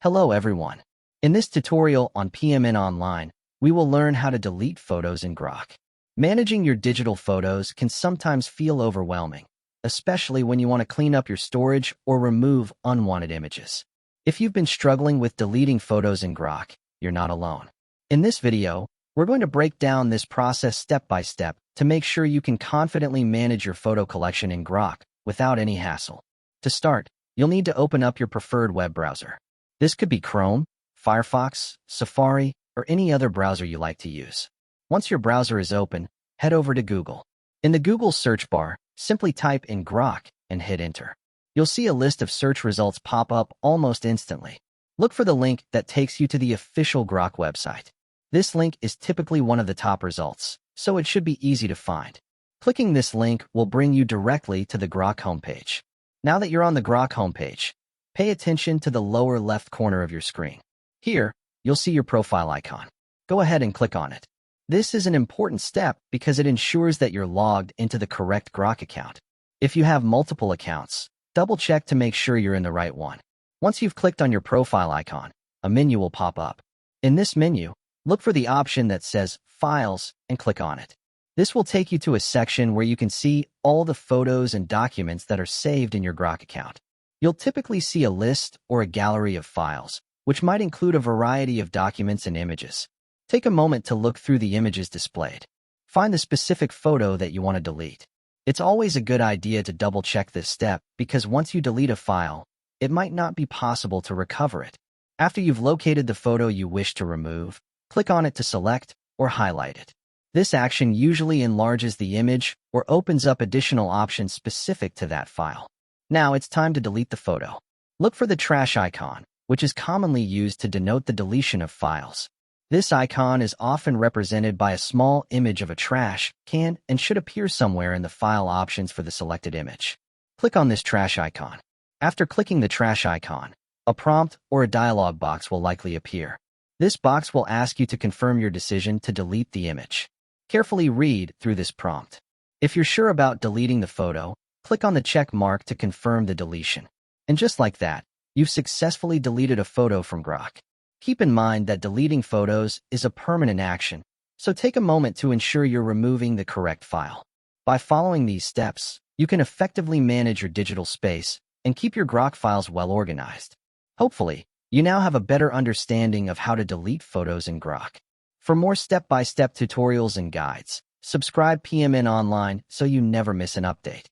Hello everyone. In this tutorial on PMN Online, we will learn how to delete photos in Grok. Managing your digital photos can sometimes feel overwhelming, especially when you want to clean up your storage or remove unwanted images. If you've been struggling with deleting photos in Grok, you're not alone. In this video, we're going to break down this process step by step to make sure you can confidently manage your photo collection in Grok without any hassle. To start, you'll need to open up your preferred web browser. This could be Chrome, Firefox, Safari, or any other browser you like to use. Once your browser is open, head over to Google. In the Google search bar, simply type in Grok and hit enter. You'll see a list of search results pop up almost instantly. Look for the link that takes you to the official Grok website. This link is typically one of the top results, so it should be easy to find. Clicking this link will bring you directly to the Grok homepage. Now that you're on the Grok homepage, pay attention to the lower left corner of your screen. Here, you'll see your profile icon. Go ahead and click on it. This is an important step because it ensures that you're logged into the correct Grok account. If you have multiple accounts, double-check to make sure you're in the right one. Once you've clicked on your profile icon, a menu will pop up. In this menu, look for the option that says Files and click on it. This will take you to a section where you can see all the photos and documents that are saved in your Grok account. You'll typically see a list or a gallery of files, which might include a variety of documents and images. Take a moment to look through the images displayed. Find the specific photo that you want to delete. It's always a good idea to double-check this step because once you delete a file, it might not be possible to recover it. After you've located the photo you wish to remove, click on it to select or highlight it. This action usually enlarges the image or opens up additional options specific to that file. Now it's time to delete the photo. Look for the trash icon, which is commonly used to denote the deletion of files. This icon is often represented by a small image of a trash can and should appear somewhere in the file options for the selected image. Click on this trash icon. After clicking the trash icon, a prompt or a dialog box will likely appear. This box will ask you to confirm your decision to delete the image. Carefully read through this prompt. If you're sure about deleting the photo, click on the check mark to confirm the deletion. And just like that, you've successfully deleted a photo from Grok. Keep in mind that deleting photos is a permanent action, so take a moment to ensure you're removing the correct file. By following these steps, you can effectively manage your digital space and keep your Grok files well organized. Hopefully, you now have a better understanding of how to delete photos in Grok. For more step-by-step tutorials and guides, subscribe PMN Online so you never miss an update.